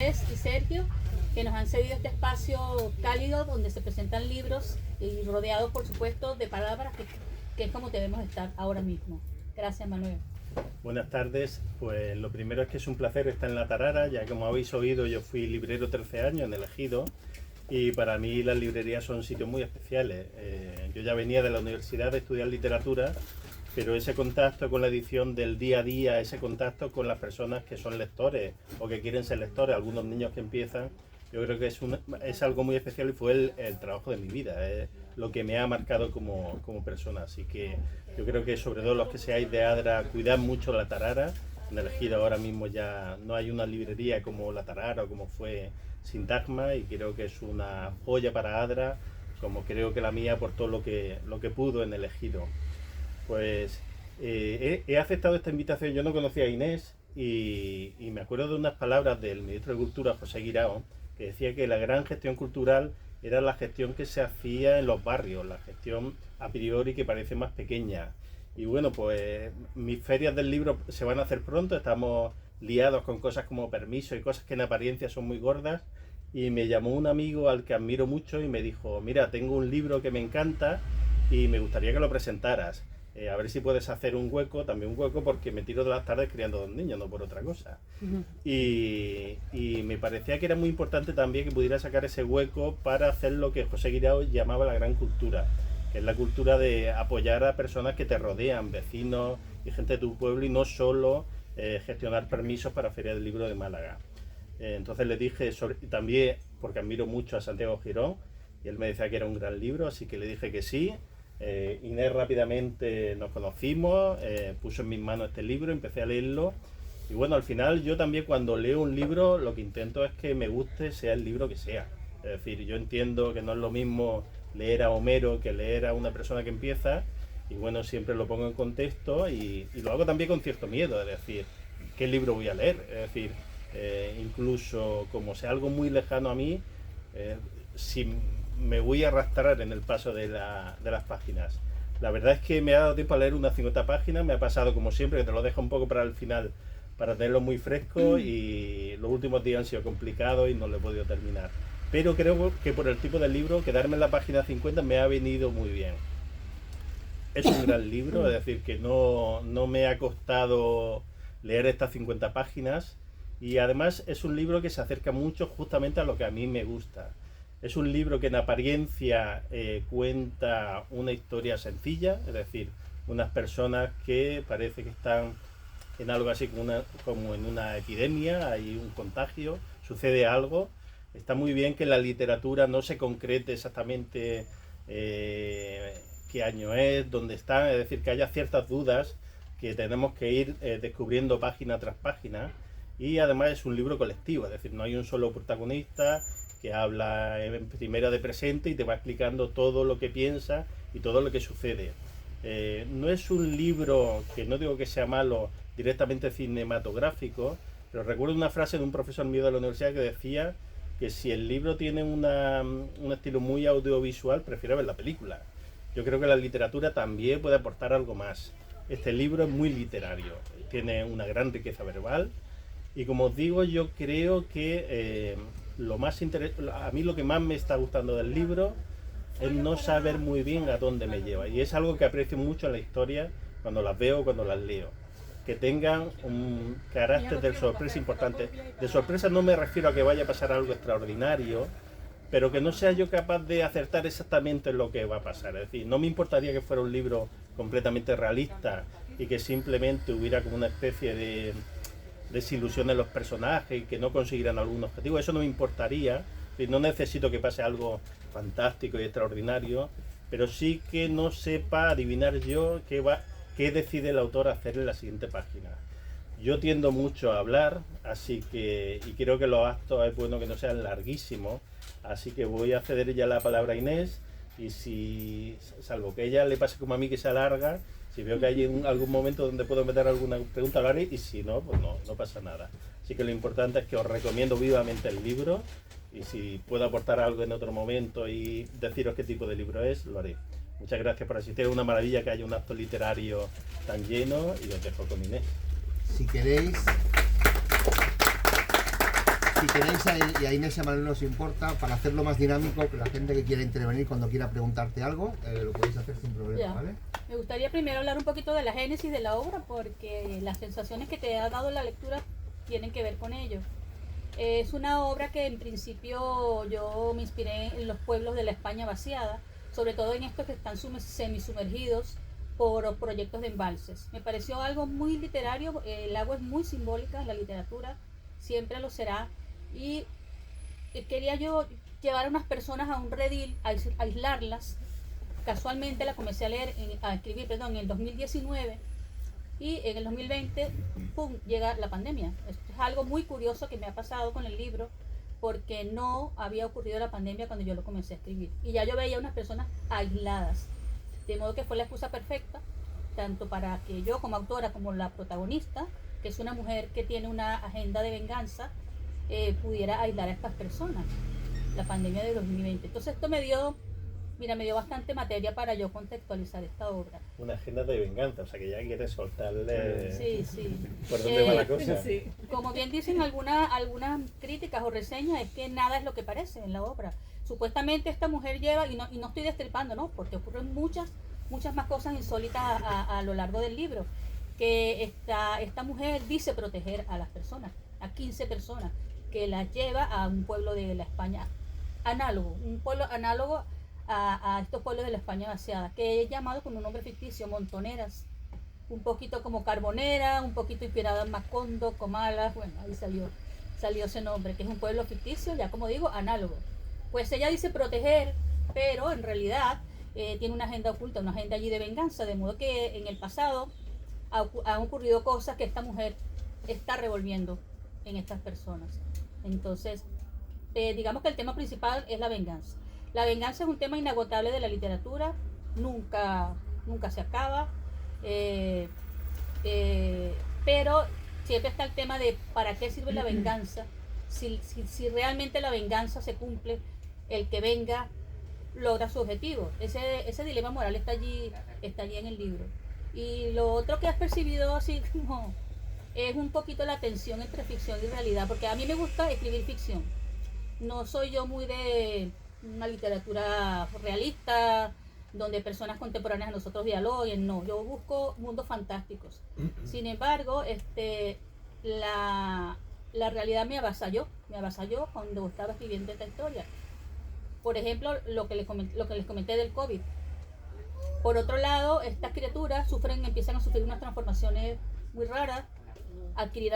Inés y Sergio, que nos han cedido este espacio cálido donde se presentan libros y rodeados, por supuesto, de palabras, que es como debemos estar ahora mismo. Gracias, Manuel. Buenas tardes. Pues lo primero es que es un placer estar en La Tarara. Ya como habéis oído, yo fui librero 13 años en el Ejido y para mí las librerías son sitios muy especiales. Yo ya venía de la universidad de estudiar literatura, pero ese contacto con la edición del día a día, ese contacto con las personas que son lectores o que quieren ser lectores, algunos niños que empiezan, yo creo que es algo muy especial y fue el trabajo de mi vida, es lo que me ha marcado como persona. Así que yo creo que sobre todo los que seáis de Adra, cuidad mucho La Tarara. En el Ejido ahora mismo ya no hay una librería como La Tarara o como fue Sintagma, y creo que es una joya para Adra, como creo que la mía por todo lo que pudo en el Ejido. Pues he aceptado esta invitación. Yo no conocía a Inés y me acuerdo de unas palabras del ministro de Cultura, José Guirao, que decía que la gran gestión cultural era la gestión que se hacía en los barrios, la gestión a priori que parece más pequeña. Y bueno, pues mis ferias del libro se van a hacer pronto, estamos liados con cosas como permiso y cosas que en apariencia son muy gordas, y me llamó un amigo al que admiro mucho y me dijo: mira, tengo un libro que me encanta y me gustaría que lo presentaras. A ver si puedes hacer un hueco, también un hueco, porque me tiro de las tardes criando dos niños, no por otra cosa. Y me parecía que era muy importante también que pudiera sacar ese hueco para hacer lo que José Guirao llamaba la gran cultura, que es la cultura de apoyar a personas que te rodean, vecinos y gente de tu pueblo, y no solo gestionar permisos para Feria del Libro de Málaga. Entonces le dije, también porque admiro mucho a Santiago Girón, y él me decía que era un gran libro, así que le dije que sí. Inés rápidamente nos conocimos, puso en mis manos este libro, empecé a leerlo, y bueno, al final yo también cuando leo un libro lo que intento es que me guste, sea el libro que sea. Es decir, yo entiendo que no es lo mismo leer a Homero que leer a una persona que empieza, y bueno, siempre lo pongo en contexto y lo hago también con cierto miedo, es decir, ¿qué libro voy a leer? Es decir, incluso como sea algo muy lejano a mí, si me voy a arrastrar en el paso de las páginas. La verdad es que me ha dado tiempo a leer unas 50 páginas, me ha pasado como siempre, que te lo dejo un poco para el final, para tenerlo muy fresco, y los últimos días han sido complicados y no lo he podido terminar. Pero creo que por el tipo de libro, quedarme en la página 50 me ha venido muy bien. Es un gran libro, es decir, que no me ha costado leer estas 50 páginas, y además es un libro que se acerca mucho justamente a lo que a mí me gusta. Es un libro que en apariencia cuenta una historia sencilla, es decir, unas personas que parece que están en algo así como en una epidemia, hay un contagio, sucede algo. Está muy bien que la literatura no se concrete exactamente qué año es, dónde están, es decir, que haya ciertas dudas que tenemos que ir descubriendo página tras página, y además es un libro colectivo, es decir, no hay un solo protagonista que habla en primera de presente y te va explicando todo lo que piensa y todo lo que sucede. No es un libro, que no digo que sea malo, directamente cinematográfico, pero recuerdo una frase de un profesor mío de la universidad que decía que si el libro tiene un estilo muy audiovisual, prefiero ver la película. Yo creo que la literatura también puede aportar algo más. Este libro es muy literario, tiene una gran riqueza verbal, y como os digo, yo creo que a mí lo que más me está gustando del libro es no saber muy bien a dónde me lleva, y es algo que aprecio mucho en la historia cuando las veo, cuando las leo, que tengan un carácter de sorpresa importante. De sorpresa no me refiero a que vaya a pasar algo extraordinario, pero que no sea yo capaz de acertar exactamente lo que va a pasar. Es decir, no me importaría que fuera un libro completamente realista y que simplemente hubiera como una especie de desilusión en los personajes y que no consiguieran algún objetivo. Eso no me importaría. No necesito que pase algo fantástico y extraordinario, pero sí que no sepa adivinar yo qué decide el autor hacer en la siguiente página. Yo tiendo mucho a hablar, y creo que los actos es bueno que no sean larguísimos, así que voy a ceder ya la palabra a Inés, y si, salvo que a ella le pase como a mí que se alarga, si veo que hay algún momento donde puedo meter alguna pregunta, lo haré, y si no, pues no pasa nada. Así que lo importante es que os recomiendo vivamente el libro, y si puedo aportar algo en otro momento y deciros qué tipo de libro es, lo haré. Muchas gracias por asistir. Es una maravilla que haya un acto literario tan lleno, y os dejo con Inés. Si queréis, si queréis, y a Inés y a Manuel nos importa, para hacerlo más dinámico, que la gente que quiera intervenir cuando quiera preguntarte algo, lo podéis hacer sin problema, Ya. ¿vale? Me gustaría primero hablar un poquito de la génesis de la obra, porque las sensaciones que te ha dado la lectura tienen que ver con ello. Es una obra que en principio yo me inspiré en los pueblos de la España vaciada, sobre todo en estos que están semisumergidos por proyectos de embalses. Me pareció algo muy literario, el agua es muy simbólica en la literatura, siempre lo será, y quería yo llevar a unas personas a un redil, aislarlas. Casualmente la comencé a escribir, perdón, en el 2019, y en el 2020, ¡pum!, llega la pandemia. Esto es algo muy curioso que me ha pasado con el libro, porque no había ocurrido la pandemia cuando yo lo comencé a escribir. Y ya yo veía unas personas aisladas. De modo que fue la excusa perfecta, tanto para que yo como autora, como la protagonista, que es una mujer que tiene una agenda de venganza, pudiera aislar a estas personas. La pandemia de 2020. Entonces esto me dio bastante materia para yo contextualizar esta obra. Una agenda de venganza, o sea que ya quieres soltarle Sí. por dónde va la cosa. Sí. Como bien dicen algunas críticas o reseñas, es que nada es lo que parece en la obra. Supuestamente esta mujer lleva, y no estoy destripando, ¿no? Porque ocurren muchas más cosas insólitas a lo largo del libro. Que esta mujer dice proteger a las personas, a 15 personas, que las lleva a un pueblo de la España análogo, un pueblo análogo a estos pueblos de la España vaciada, que es llamado con un nombre ficticio, Montoneras, un poquito como Carbonera, un poquito inspirado en Macondo, Comala, bueno, ahí salió ese nombre, que es un pueblo ficticio, ya como digo, análogo. Pues ella dice proteger, pero en realidad tiene una agenda oculta, una agenda allí de venganza, de modo que en el pasado han ocurrido cosas que esta mujer está revolviendo en estas personas. Entonces, digamos que el tema principal es la venganza. La venganza es un tema inagotable de la literatura, nunca se acaba, pero siempre está el tema de para qué sirve la venganza, si realmente la venganza se cumple, el que venga logra su objetivo. Ese dilema moral está allí en el libro. Y lo otro que has percibido así como es un poquito la tensión entre ficción y realidad, porque a mí me gusta escribir ficción. No soy yo muy de una literatura realista donde personas contemporáneas a nosotros dialoguen, no, yo busco mundos fantásticos. Sin embargo, la realidad me avasalló cuando estaba escribiendo esta historia. Por ejemplo, lo que les comenté del COVID. Por otro lado, estas criaturas empiezan a sufrir unas transformaciones muy raras, adquirir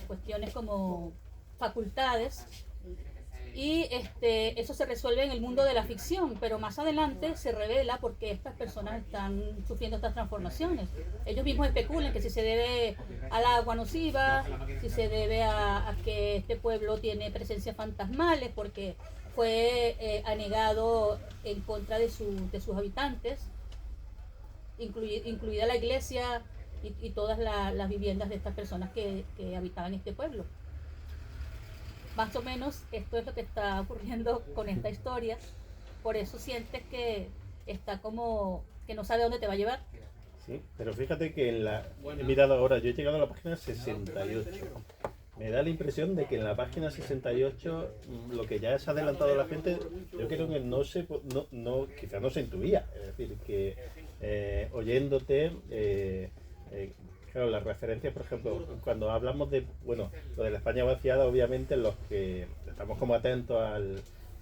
cuestiones como facultades, y eso se resuelve en el mundo de la ficción, pero más adelante se revela por qué estas personas están sufriendo estas transformaciones. Ellos mismos especulan que si se debe al agua nociva, si se debe a que este pueblo tiene presencias fantasmales, porque fue anegado en contra de sus habitantes, incluida la iglesia y todas las viviendas de estas personas que habitaban este pueblo. Más o menos esto es lo que está ocurriendo con esta historia. Por eso sientes que está como que no sabe dónde te va a llevar. Sí, pero fíjate que he mirado ahora, yo he llegado a la página 68. Me da la impresión de que en la página 68 lo que ya se ha adelantado la gente, yo creo que quizás no se intuía. Es decir, que oyéndote, claro, las referencias, por ejemplo, cuando hablamos de, bueno, lo de la España vaciada, obviamente los que estamos como atentos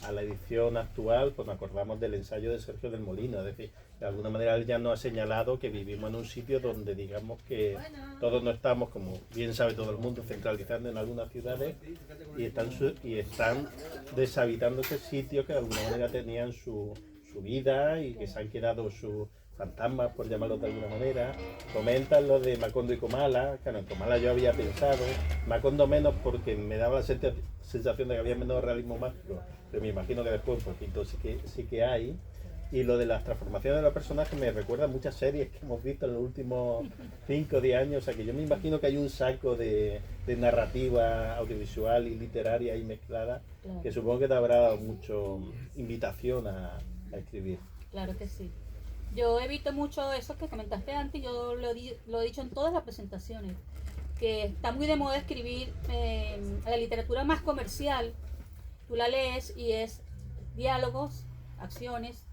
a la edición actual, pues nos acordamos del ensayo de Sergio del Molino, es decir, de alguna manera él ya nos ha señalado que vivimos en un sitio donde digamos que todos no estamos, como bien sabe todo el mundo, centralizando en algunas ciudades y están deshabitando ese sitio que de alguna manera tenían su vida y que se han quedado sus fantasmas, por llamarlo de alguna manera. Comentan lo de Macondo y Comala. Claro, en Comala yo había pensado, Macondo menos porque me daba la sensación de que había menos realismo mágico, pero me imagino que después un poquito sí que hay. Y lo de las transformaciones de los personajes me recuerda a muchas series que hemos visto en los últimos 5 o 10 años, o sea que yo me imagino que hay un saco de narrativa audiovisual y literaria ahí mezclada, claro, que supongo que te habrá dado mucho invitación a escribir. Claro que sí. Yo evito mucho eso que comentaste antes, yo lo he dicho en todas las presentaciones, que está muy de moda escribir la literatura más comercial. Tú la lees y es diálogos, acciones,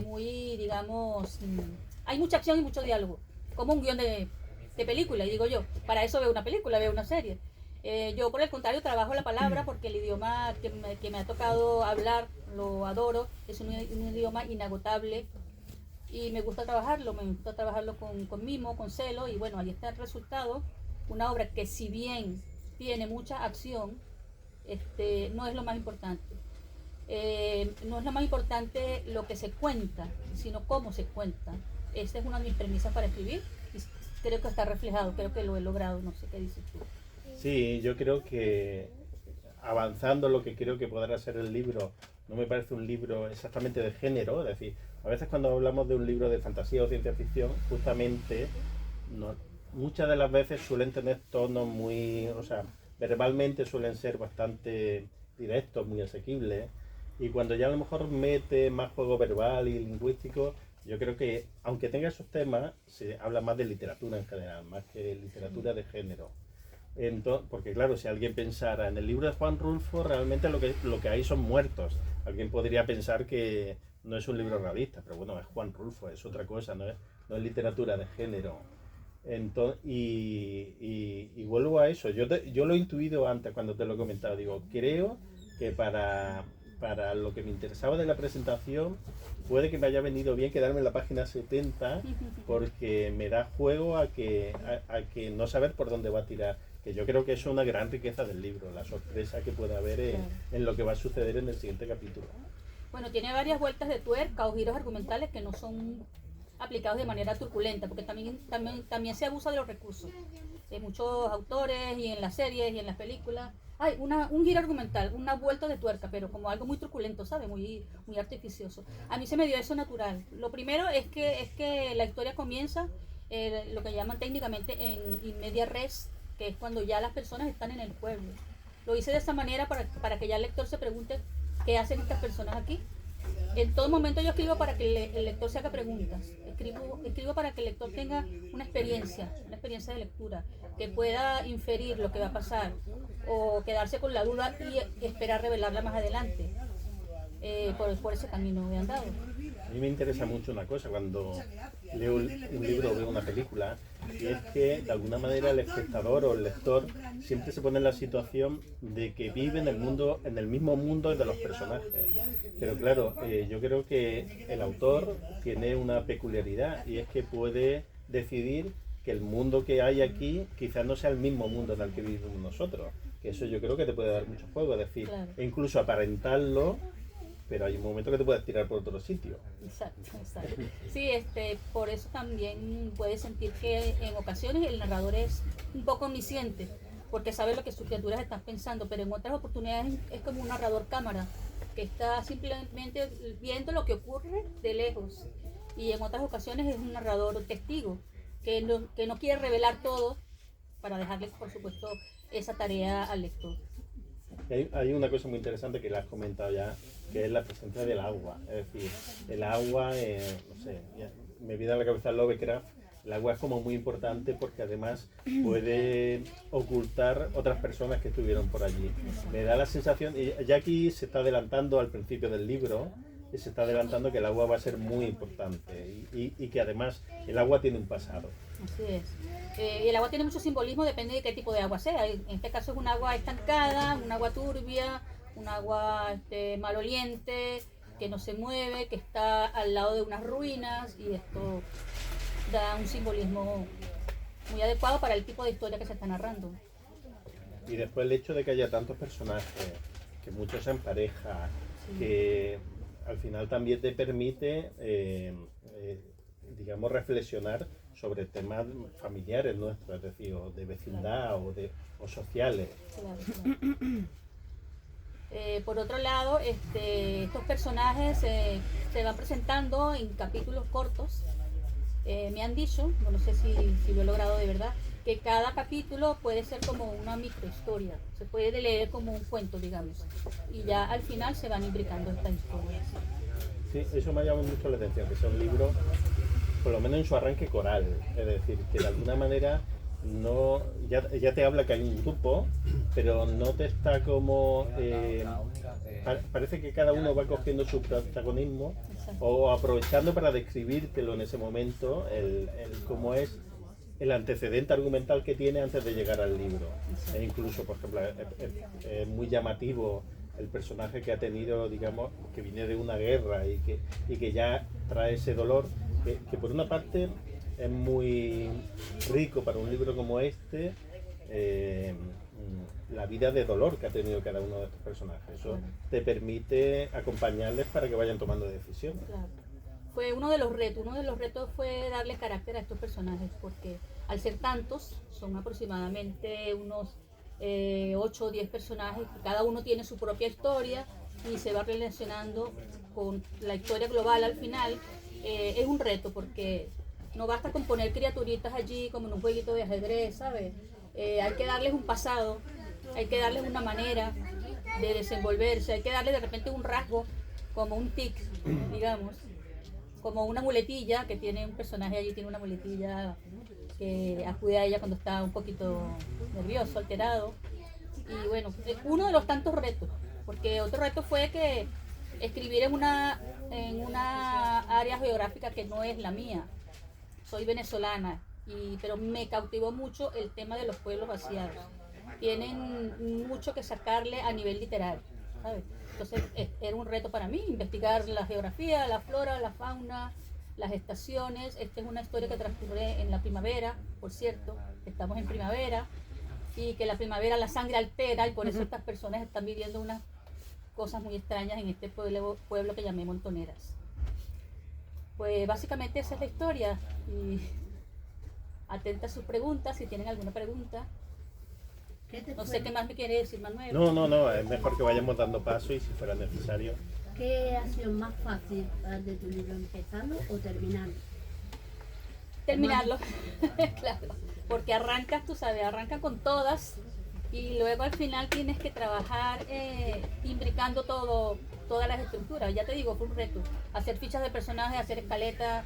muy, digamos, hay mucha acción y mucho diálogo, como un guión de película, y digo yo, para eso veo una película, veo una serie. Yo por el contrario trabajo la palabra porque el idioma que me ha tocado hablar, lo adoro, es un idioma inagotable y me gusta trabajarlo con mimo, con celo, y bueno, ahí está el resultado, una obra que si bien tiene mucha acción, no es lo más importante. No es lo más importante lo que se cuenta, sino cómo se cuenta. Esta es una de mis premisas para escribir y creo que está reflejado, creo que lo he logrado, no sé qué dices tú. Sí, yo creo que avanzando lo que creo que podrá ser el libro, no me parece un libro exactamente de género, es decir, a veces cuando hablamos de un libro de fantasía o ciencia ficción, justamente muchas de las veces suelen tener tonos muy, o sea, verbalmente suelen ser bastante directos, muy asequibles, y cuando ya a lo mejor mete más juego verbal y lingüístico, yo creo que aunque tenga esos temas, se habla más de literatura en general, más que literatura de género. Entonces, porque claro, si alguien pensara en el libro de Juan Rulfo, realmente lo que hay son muertos. Alguien podría pensar que no es un libro realista, pero bueno, es Juan Rulfo, es otra cosa, no es literatura de género. Entonces, y vuelvo a eso, yo lo he intuido antes cuando te lo he comentado, digo, creo que para lo que me interesaba de la presentación, puede que me haya venido bien quedarme en la página 70 porque me da juego a que no saber por dónde va a tirar, que yo creo que es una gran riqueza del libro, la sorpresa que puede haber en lo que va a suceder en el siguiente capítulo. Bueno, tiene varias vueltas de tuerca o giros argumentales que no son aplicados de manera truculenta, porque también se abusa de los recursos. De muchos autores y en las series y en las películas hay un giro argumental, una vuelta de tuerca, pero como algo muy truculento, ¿sabes? Muy artificioso. A mí se me dio eso natural. Lo primero es que la historia comienza, lo que llaman técnicamente in media res, que es cuando ya las personas están en el pueblo. Lo hice de esa manera para que ya el lector se pregunte qué hacen estas personas aquí. En todo momento yo escribo para que el lector se haga preguntas, escribo para que el lector tenga una experiencia de lectura, que pueda inferir lo que va a pasar o quedarse con la duda y esperar revelarla más adelante. Por ese camino me han dado. A mí me interesa mucho una cosa cuando leo un libro o veo una película, y es que de alguna manera el espectador o el lector siempre se pone en la situación de que vive en el mismo mundo de los personajes. Pero claro, yo creo que el autor tiene una peculiaridad, y es que puede decidir que el mundo que hay aquí quizás no sea el mismo mundo en el que vivimos nosotros. Que eso yo creo que te puede dar mucho juego, es decir, claro, incluso aparentarlo, pero hay un momento que te puedes tirar por otro sitio. Exacto. Sí, por eso también puedes sentir que en ocasiones el narrador es un poco omnisciente, porque sabe lo que sus criaturas están pensando, pero en otras oportunidades es como un narrador cámara, que está simplemente viendo lo que ocurre de lejos, y en otras ocasiones es un narrador testigo, que no quiere revelar todo para dejarle, por supuesto, esa tarea al lector. Hay una cosa muy interesante que le has comentado ya, que es la presencia del agua. Es decir, el agua, no sé, me viene a la cabeza Lovecraft, el agua es como muy importante porque además puede ocultar otras personas que estuvieron por allí. Me da la sensación, y ya aquí se está adelantando al principio del libro, y se está adelantando que el agua va a ser muy importante y que además el agua tiene un pasado. Así es. Y el agua tiene mucho simbolismo, depende de qué tipo de agua sea. En este caso es un agua estancada, un agua turbia, un agua maloliente, que no se mueve, que está al lado de unas ruinas, y esto da un simbolismo muy adecuado para el tipo de historia que se está narrando. Y después el hecho de que haya tantos personajes, que muchos sean pareja, sí, que al final también te permite, digamos, reflexionar sobre temas familiares nuestros, es decir, o de vecindad, claro, o sociales. Claro. Por otro lado, estos personajes se van presentando en capítulos cortos. Me han dicho, no sé si lo he logrado de verdad, que cada capítulo puede ser como una microhistoria, se puede leer como un cuento, digamos, y ya al final se van imbricando estas historias. Sí, eso me ha llamado mucho la atención, que sea un libro, por lo menos en su arranque coral, es decir, que de alguna manera no ya te habla que hay un grupo, pero no te está como... parece que cada uno va cogiendo su protagonismo o aprovechando para describírtelo en ese momento, cómo es el antecedente argumental que tiene antes de llegar al libro. E incluso, por ejemplo, es muy llamativo el personaje que ha tenido, digamos, que viene de una guerra y que ya trae ese dolor, que por una parte es muy rico para un libro como este, la vida de dolor que ha tenido cada uno de estos personajes. Eso te permite acompañarles para que vayan tomando decisiones. Claro. Fue uno de los retos fue darle carácter a estos personajes, porque al ser tantos, son aproximadamente unos 8 o 10 personajes, cada uno tiene su propia historia y se va relacionando con la historia global al final. Es un reto porque no basta con poner criaturitas allí como en un jueguito de ajedrez, ¿sabes? Hay que darles un pasado, hay que darles una manera de desenvolverse, hay que darles de repente un rasgo, como un tic, digamos, como una muletilla, que tiene un personaje allí, tiene una muletilla que acude a ella cuando está un poquito nervioso, alterado. Y bueno, uno de los tantos retos, porque otro reto fue que escribir en una área geográfica que no es la mía. Soy venezolana, pero me cautivó mucho el tema de los pueblos vaciados. Tienen mucho que sacarle a nivel literario, ¿sabes? Entonces era un reto para mí investigar la geografía, la flora, la fauna, las estaciones. Esta es una historia que transcurre en la primavera, por cierto, estamos en primavera, y que la primavera la sangre altera y por eso estas personas están viviendo unas cosas muy extrañas en este pueblo que llamé Montoneras. Pues básicamente esa es la historia y atenta a sus preguntas, si tienen alguna pregunta. No sé qué más me quiere decir Manuel. No, es mejor que vayamos dando paso y si fuera necesario. ¿Qué ha sido más fácil de tu libro, empezarlo o terminarlo? Terminarlo, claro, porque arrancas, tú sabes, arrancan con todas y luego al final tienes que trabajar imbricando todas las estructuras. Ya te digo, fue un reto, hacer fichas de personajes, hacer escaletas,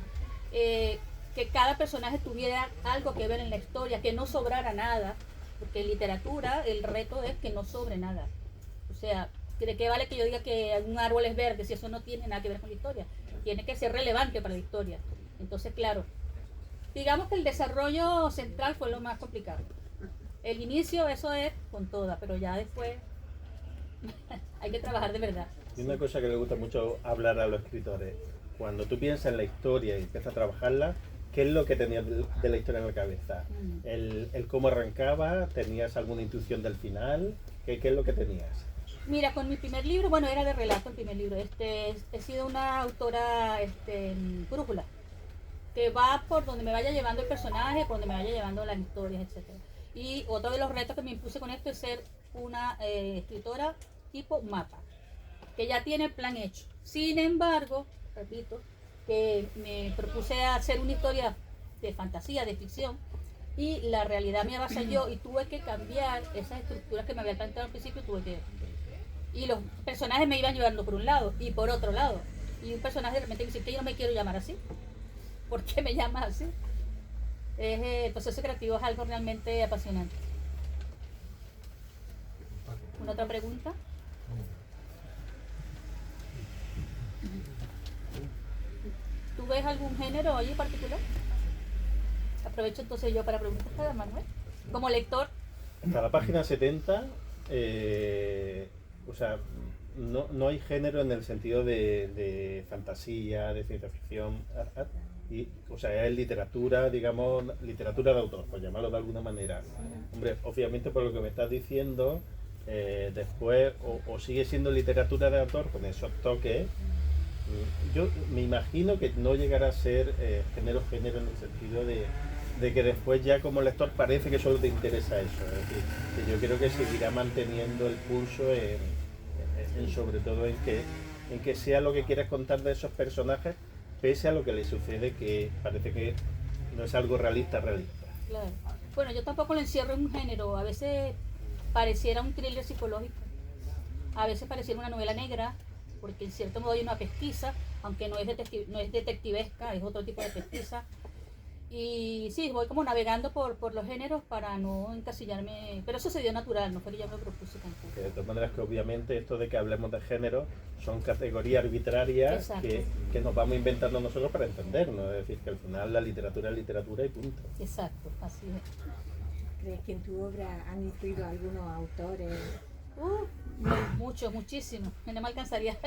que cada personaje tuviera algo que ver en la historia, que no sobrara nada, porque en literatura el reto es que no sobre nada. O sea, ¿de qué vale que yo diga que un árbol es verde si eso no tiene nada que ver con la historia? Tiene que ser relevante para la historia. Entonces, claro, digamos que el desarrollo central fue lo más complicado. El inicio, eso es con toda, pero ya después hay que trabajar de verdad. Y una cosa que le gusta mucho hablar a los escritores, cuando tú piensas en la historia y empiezas a trabajarla, ¿qué es lo que tenías de la historia en la cabeza? ¿El cómo arrancaba? ¿Tenías alguna intuición del final? ¿Qué es lo que tenías? Mira, con mi primer libro, bueno, era de relato el primer libro. He sido una autora brújula, que va por donde me vaya llevando el personaje, por donde me vaya llevando las historias, etc. Y otro de los retos que me impuse con esto es ser una escritora tipo mapa, que ya tiene el plan hecho. Sin embargo, repito, que me propuse hacer una historia de fantasía, de ficción, y la realidad me avasalló y tuve que cambiar esas estructuras que me había planteado al principio, y los personajes me iban llevando por un lado y por otro lado. Y un personaje de repente me dice que yo no me quiero llamar así. ¿Por qué me llamas así? El proceso creativo es algo realmente apasionante. ¿Una otra pregunta? ¿Tú ves algún género hoy en particular? Aprovecho entonces yo para preguntar a Manuel. Como lector. Hasta la página 70, o sea, no hay género en el sentido de fantasía, de ciencia ficción, o sea, es literatura, digamos, literatura de autor, por llamarlo de alguna manera. Hombre, obviamente por lo que me estás diciendo, después o sigue siendo literatura de autor con esos toques. Yo me imagino que no llegará a ser género en el sentido de que después ya como lector parece que solo te interesa eso. Es decir, que yo creo que seguirá manteniendo el pulso sobre todo en que sea lo que quieres contar de esos personajes, pese a lo que les sucede, que parece que no es algo realista. Claro. Bueno, yo tampoco lo encierro en un género. A veces pareciera un thriller psicológico, a veces pareciera una novela negra, porque en cierto modo hay una pesquisa, aunque no es detectivesca, es otro tipo de pesquisa. Y sí, voy como navegando por los géneros para no encasillarme, pero eso se dio natural, no fue que yo me lo propuse tampoco. Que de todas maneras que obviamente esto de que hablemos de género son categorías arbitrarias Exacto. que nos vamos inventando nosotros para entendernos, es decir, que al final la literatura es literatura y punto. Exacto, así es. ¿Crees que en tu obra han influido algunos autores? Muchísimo. No me alcanzaría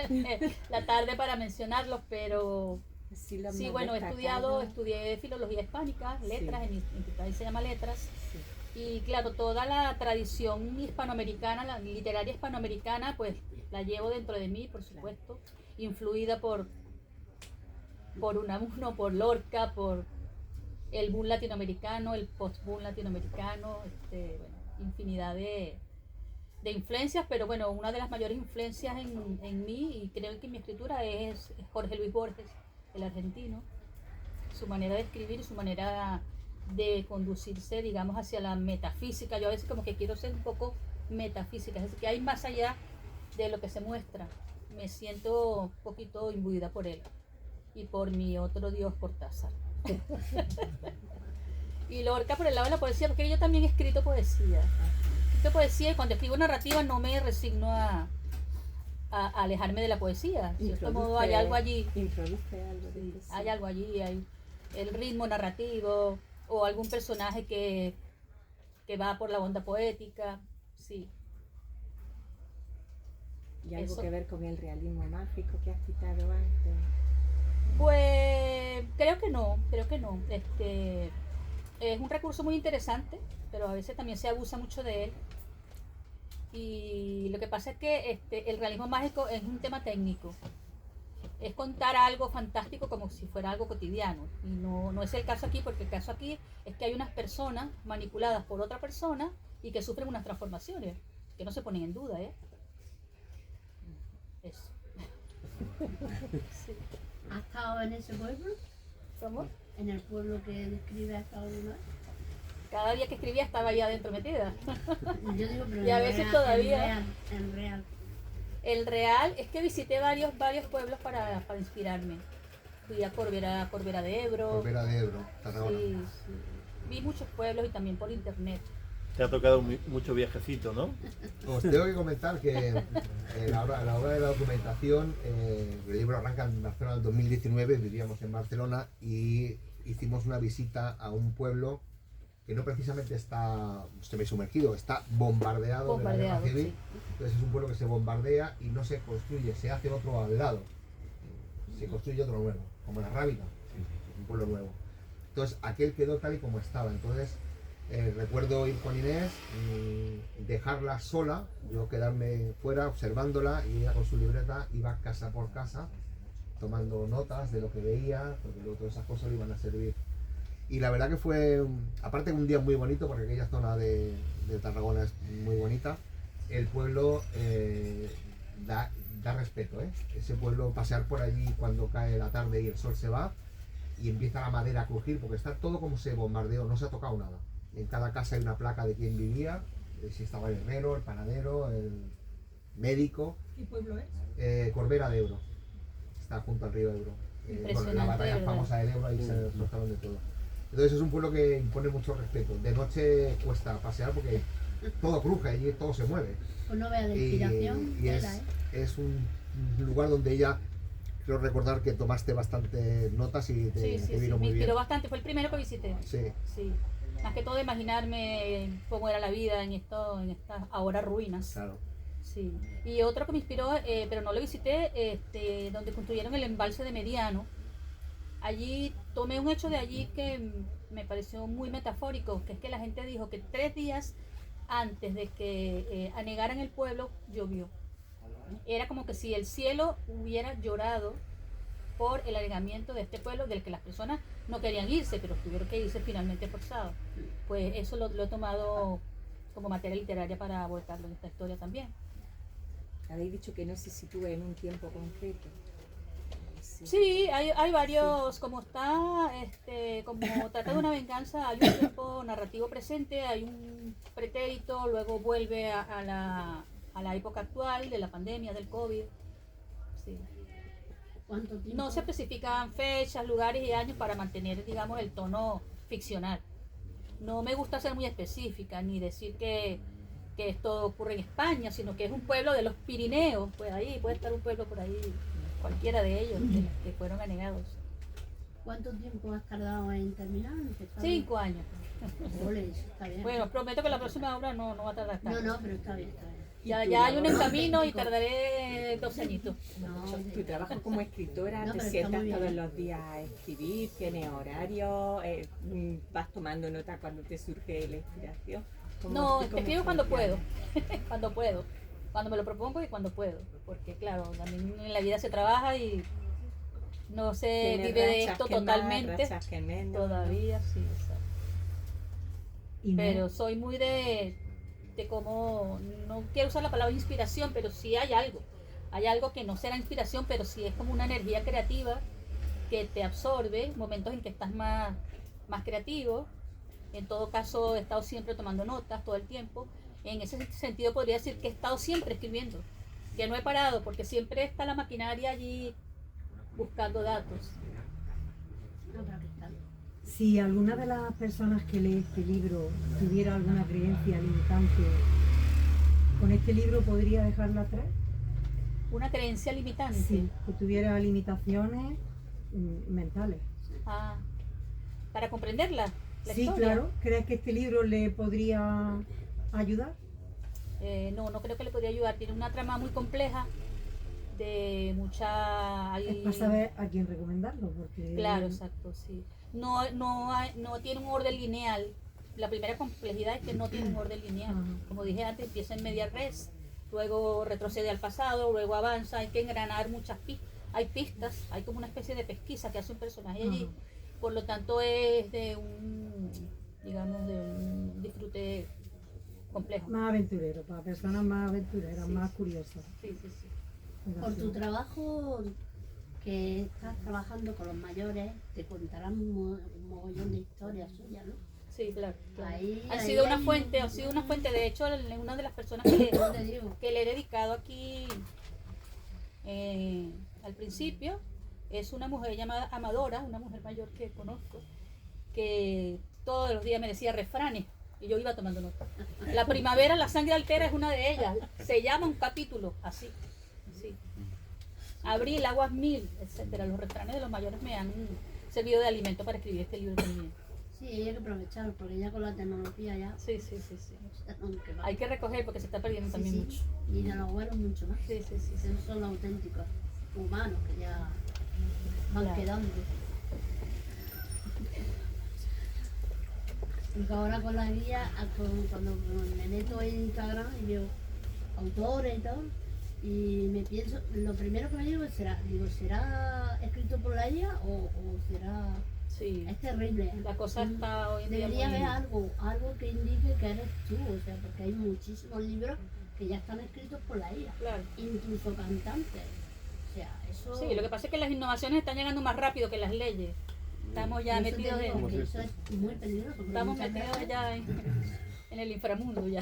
la tarde para mencionarlos, pero Sí, los sí, más bueno, destacados. estudié filología hispánica, letras, Sí. en mi país se llama letras. Sí. Y claro, toda la tradición hispanoamericana, la literaria hispanoamericana, pues la llevo dentro de mí, por supuesto, influida por Unamuno, por Lorca, por el boom latinoamericano, el post-boom latinoamericano, bueno, infinidad de influencias, pero bueno, una de las mayores influencias en mí y creo que en mi escritura es Jorge Luis Borges, el argentino, su manera de escribir, su manera de conducirse, digamos, hacia la metafísica. Yo a veces como que quiero ser un poco metafísica, es decir, que hay más allá de lo que se muestra. Me siento un poquito imbuida por él y por mi otro dios Cortázar. Y Lorca por el lado de la poesía, porque yo también he escrito poesía. Y cuando escribo narrativa no me resigno a alejarme de la poesía. De cierto modo hay algo allí. Introduce algo de Sí, eso. hay algo allí, hay el ritmo narrativo o algún personaje que va por la onda poética, sí. Y algo Eso. que ver con el realismo mágico que has citado antes. Pues creo que no. Es un recurso muy interesante, pero a veces también se abusa mucho de él. Y lo que pasa es que el realismo mágico es un tema técnico. Es contar algo fantástico como si fuera algo cotidiano. Y no es el caso aquí, porque el caso aquí es que hay unas personas manipuladas por otra persona y que sufren unas transformaciones, que no se ponen en duda, ¿eh? Eso. Sí. ¿Has estado en ese pueblo? ¿Cómo? ¿En el pueblo que describe has estado alguna vez? Cada día que escribía estaba ahí adentro metida. Yo digo, pero Y a en veces real, todavía. En real. El Real es que visité varios pueblos para inspirarme. Fui a Corbera de Ebro. Corbera de Ebro, Tarragona. Sí, sí. Vi muchos pueblos y también por internet. Te ha tocado mucho viajecito, ¿no? Os tengo que comentar que a la hora de la documentación, el libro arranca en Barcelona en 2019, vivíamos en Barcelona y hicimos una visita a un pueblo que no precisamente está semi-sumergido, está bombardeado de la guerra civil. Sí. Entonces es un pueblo que se bombardea y no se construye, se hace otro al lado. Se construye otro nuevo, como la Rábida, un pueblo nuevo. Entonces aquel quedó tal y como estaba. Entonces recuerdo ir con Inés, dejarla sola, yo quedarme fuera observándola y ella con su libreta iba casa por casa tomando notas de lo que veía, porque luego todas esas cosas le iban a servir. Y la verdad que fue, aparte de un día muy bonito, porque aquella zona de Tarragona es muy bonita, el pueblo da respeto, ¿eh? Ese pueblo, pasear por allí cuando cae la tarde y el sol se va y empieza la madera a crujir, porque está todo como se bombardeó, no se ha tocado nada. En cada casa hay una placa de quién vivía, si estaba el herrero, el panadero, el médico. ¿Qué pueblo es? Corbera de Ebro, está junto al río Ebro. Impresionante, La batalla ¿verdad? famosa del Ebro, ahí se destrozaron de todo. Entonces es un pueblo que impone mucho respeto. De noche cuesta pasear porque todo cruje, allí todo se mueve. Pues no veas de inspiración. Y es un lugar donde ella, creo recordar que tomaste bastante notas y te Sí, vino me muy bien. inspiró bastante, fue el primero que visité. Sí, Sí. Más que todo imaginarme cómo era la vida en estas ahora ruinas. claro. Sí. Y otro que me inspiró, pero no lo visité, donde construyeron el embalse de Mediano. Allí tomé un hecho de allí que me pareció muy metafórico, que es que la gente dijo que 3 días antes de que anegaran el pueblo, llovió. Era como que si el cielo hubiera llorado por el anegamiento de este pueblo, del que las personas no querían irse, pero tuvieron que irse finalmente forzados. Pues eso lo he tomado como materia literaria para volcarlo en esta historia también. Habéis dicho que no se sitúa en un tiempo concreto. Sí, hay varios, como como trata de una venganza, hay un tiempo narrativo presente, hay un pretérito, luego vuelve a la época actual de la pandemia, del COVID. Sí. ¿Cuánto tiempo? No se especifican fechas, lugares y años para mantener, digamos, el tono ficcional. No me gusta ser muy específica ni decir que esto ocurre en España, sino que es un pueblo de los Pirineos, pues ahí puede estar un pueblo por ahí, cualquiera de ellos, de los que fueron anegados. ¿Cuánto tiempo has tardado en terminar? 5 años. Ole, eso está bien. Bueno, prometo que la próxima obra no va a tardar tanto. No, pero está bien, está bien. Ya hay un en camino y tardaré 2 añitos. No, Tu trabajo como escritora, No, te pero está sientas muy bien. todos los días a escribir, tienes horario, vas tomando nota cuando te surge la inspiración. No, escribo cuando puedo, cuando puedo, cuando me lo propongo y cuando puedo, porque claro, también en la vida se trabaja y no se vive de esto totalmente, todavía sí, exacto. Pero soy muy de cómo, no quiero usar la palabra inspiración, pero sí hay algo que no será inspiración, pero sí es como una energía creativa que te absorbe, momentos en que estás más creativo. En todo caso, he estado siempre tomando notas todo el tiempo. En ese sentido podría decir que he estado siempre escribiendo, que no he parado, porque siempre está la maquinaria allí buscando datos. No, pero que está bien. Si alguna de las personas que lee este libro tuviera alguna creencia limitante, ¿con este libro podría dejarla atrás? Una creencia limitante. Sí, que tuviera limitaciones mentales. Ah, para comprenderla. La Sí, historia. claro. ¿Crees que este libro le podría ayudar? No creo que le podría ayudar. Tiene una trama muy compleja, de mucha... Es para saber a quién recomendarlo, porque... Claro, exacto, sí. No tiene un orden lineal. La primera complejidad es que no tiene un orden lineal. Ajá. Como dije antes, empieza en media res, luego retrocede al pasado, luego avanza, hay que engranar muchas pistas. Hay pistas, hay como una especie de pesquisa que hace un personaje allí. Ajá. Por lo tanto es de un disfrute complejo. Más aventurero, para personas más aventureras, Sí, más sí. curiosas. Sí, sí, sí. Por tu trabajo, que estás trabajando con los mayores, te contarán un mogollón de historias suyas, ¿no? Sí, claro. Ahí- Ha ahí sido una hay- fuente, de hecho, una de las personas No te digo. que le he dedicado aquí al principio es una mujer llamada Amadora, una mujer mayor que conozco, que todos los días me decía refranes y yo iba tomando nota. La primavera, la sangre altera es una de ellas, se llama un capítulo, así. Sí. Abril, aguas mil, etcétera. Los refranes de los mayores me han servido de alimento para escribir este libro también. Sí, hay que aprovechar, porque ya con la tecnología ya... Sí. que va. Hay que recoger porque se está perdiendo Sí, también sí. mucho. Y de los abuelos mucho más. Sí. Esos son los auténticos humanos que ya van Claro. quedando. Porque ahora con la guía, cuando me meto en Instagram y veo autores y todo, y me pienso, lo primero que me digo ¿será escrito por la guía o será...? Sí. Es terrible. La cosa está hoy en día Debería muy... haber algo que indique que eres tú, o sea, porque hay muchísimos libros que ya están escritos por la IA, Claro. incluso cantantes. O sea, eso... Sí, lo que pasa es que las innovaciones están llegando más rápido que las leyes. Estamos ya Eso te metidos digo, que en... eso es muy peligroso. porque Estamos muchas metidos veces ya en el inframundo ya.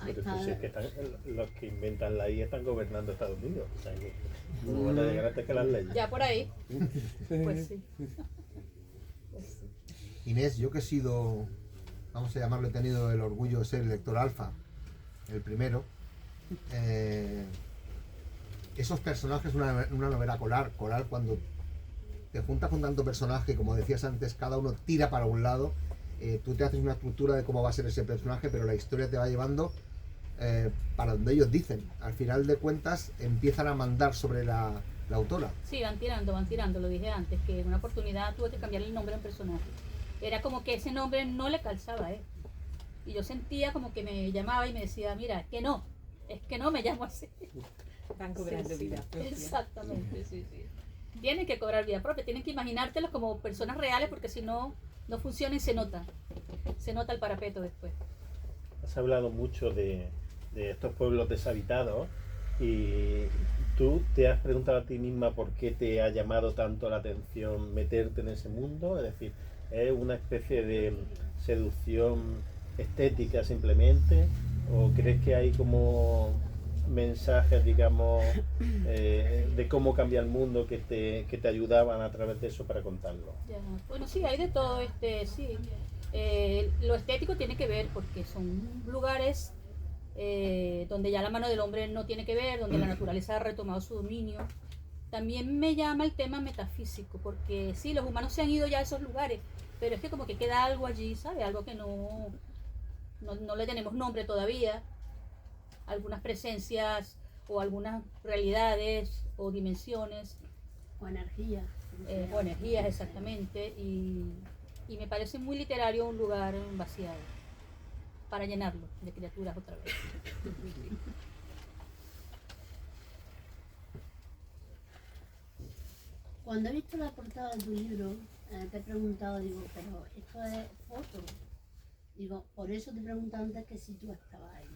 ahí Pero está- pues es que los que inventan la IA están gobernando Estados Unidos. O sea, que no van a llegar antes que las leyes. Ya por ahí. Pues sí. Pues sí. Inés, yo que he sido, vamos a llamarlo, he tenido el orgullo de ser el lector alfa, el primero. Esos personajes, una novela coral cuando te juntas con tanto personaje, como decías antes, cada uno tira para un lado, tú te haces una estructura de cómo va a ser ese personaje, pero la historia te va llevando para donde ellos dicen. Al final de cuentas empiezan a mandar sobre la autora. Sí, van tirando, lo dije antes, que en una oportunidad tuve que cambiar el nombre a un personaje. Era como que ese nombre no le calzaba a él. Y yo sentía como que me llamaba y me decía, mira, es que no me llamo así. Van cobrando Sí, vida propia. Exactamente, sí. Tienen que cobrar vida propia, tienen que imaginártelos como personas reales porque si no, no funciona y se nota. Se nota el parapeto después. Has hablado mucho de estos pueblos deshabitados y tú te has preguntado a ti misma por qué te ha llamado tanto la atención meterte en ese mundo. Es decir, ¿es una especie de seducción estética simplemente? ¿O crees que hay como mensajes, digamos, de cómo cambia el mundo que te ayudaban a través de eso para contarlo? Ya. Bueno, sí, hay de todo, sí. Lo estético tiene que ver porque son lugares donde ya la mano del hombre no tiene que ver, donde la naturaleza ha retomado su dominio. También me llama el tema metafísico, porque sí, los humanos se han ido ya a esos lugares, pero es que como que queda algo allí, ¿sabes? Algo que no le tenemos nombre todavía. Algunas presencias o algunas realidades o dimensiones. O energía. O energías, exactamente. Y me parece muy literario un lugar vaciado para llenarlo de criaturas otra vez. Cuando he visto la portada de tu libro, te he preguntado, digo, pero esto es foto. Digo, por eso te he preguntado antes que si tú estabas ahí.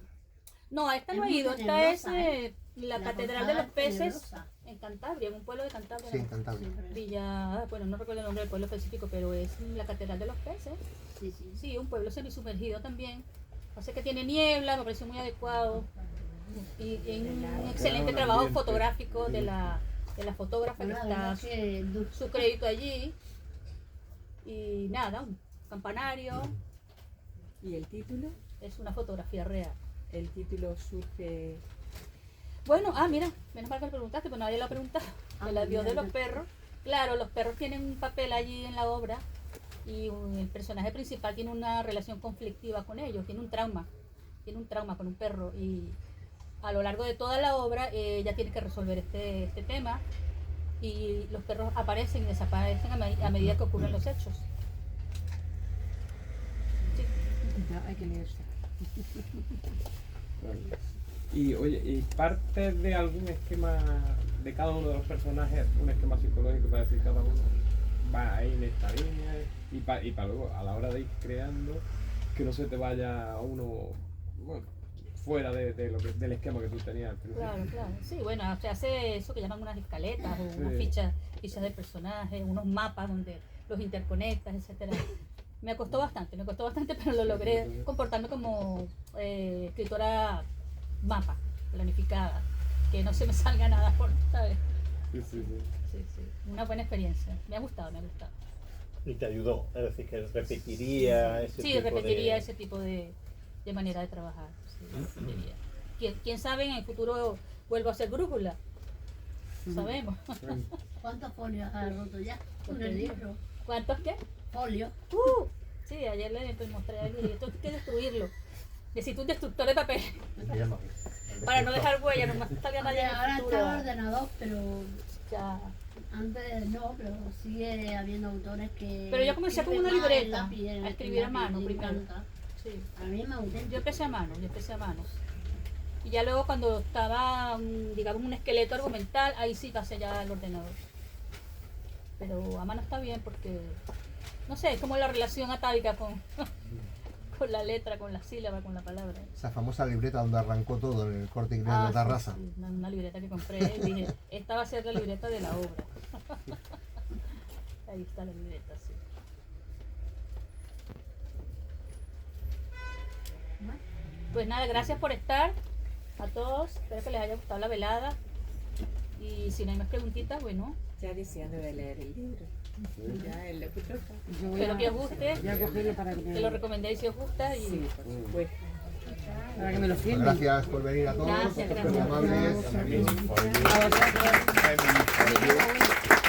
No, a esta Es no he muy ido, esta tenebrosa, es la Catedral de portada los Peces tenebrosa. en Cantabria, en un pueblo de Cantabria. Sí, ¿no? Cantabria. Villa, bueno, no recuerdo el nombre del pueblo específico, pero es la Catedral de los Peces. Sí, sí. Sí, un pueblo semisumergido también. Así que tiene niebla, me pareció muy adecuado. Y un excelente trabajo fotográfico de la fotógrafa que Bueno, la está verdad que su crédito allí. Y nada, un campanario, ¿Y el título? es una fotografía real. El título surge... Bueno, mira, menos mal que me preguntaste, pero nadie lo ha preguntado. El adiós de los perros. Claro, los perros tienen un papel allí en la obra y el personaje principal tiene una relación conflictiva con ellos, tiene un trauma con un perro y a lo largo de toda la obra ella tiene que resolver este tema y los perros aparecen y desaparecen a medida que ocurren los hechos. Sí. No, hay que leerse. Y oye, ¿y parte de algún esquema de cada uno de los personajes, un esquema psicológico para decir cada uno va ahí en esta línea y para luego a la hora de ir creando que no se te vaya uno fuera del esquema que tú tenías al principio? Claro. Sí, bueno, se hace eso que llaman unas escaletas o unas Sí. fichas de personajes, unos mapas donde los interconectas, etcétera. Me costó bastante, pero lo logré comportarme como escritora mapa, planificada, que no se me salga nada por, ¿sabes? Sí. Sí. Una buena experiencia. Me ha gustado. Y te ayudó, es decir, que repetiría ese Sí, tipo repetiría de... ese tipo de manera de trabajar. Sí, repetiría. ¿Quién sabe en el futuro vuelvo a hacer brújula? Sabemos. ¿Cuántos folios has roto ya con Porque el digo. libro? ¿Cuántos qué? Folios. Sí, ayer le mostré a alguien y esto hay que destruirlo. Necesito un destructor de papel para no dejar huella, nomás salga nadie en el Ahora futuro. está ordenador, pero Ya. antes no, pero sigue habiendo autores que... Pero yo comencé con una escriben más en libreta, lápiz, a en escribir a lápiz, mano me primero. encanta. Sí. A mí me gusta. Yo empecé a mano. Y ya luego cuando estaba, digamos, un esqueleto argumental, ahí sí pasé ya al ordenador. Pero a mano está bien porque, no sé, es como la relación atávica con la letra, con la sílaba, con la palabra. Esa famosa libreta donde arrancó todo en el Corte Inglés de Sí, Tarrasa. sí, una libreta que compré y dije, esta va a ser la libreta de la obra. Ahí está la libreta, sí. Pues nada, gracias por estar a todos. Espero que les haya gustado la velada. Y si no hay más preguntitas, bueno, Ya deseando de leer el libro. Ya es lo que toca. Yo voy espero a- que os guste, voy a cogerlo para que que lo recomendéis si os gusta. Y Sí, por supuesto. para que me lo Pues firmen. gracias por venir a todos, Gracias, muy gracias. amables. A vosotros. Muy bien.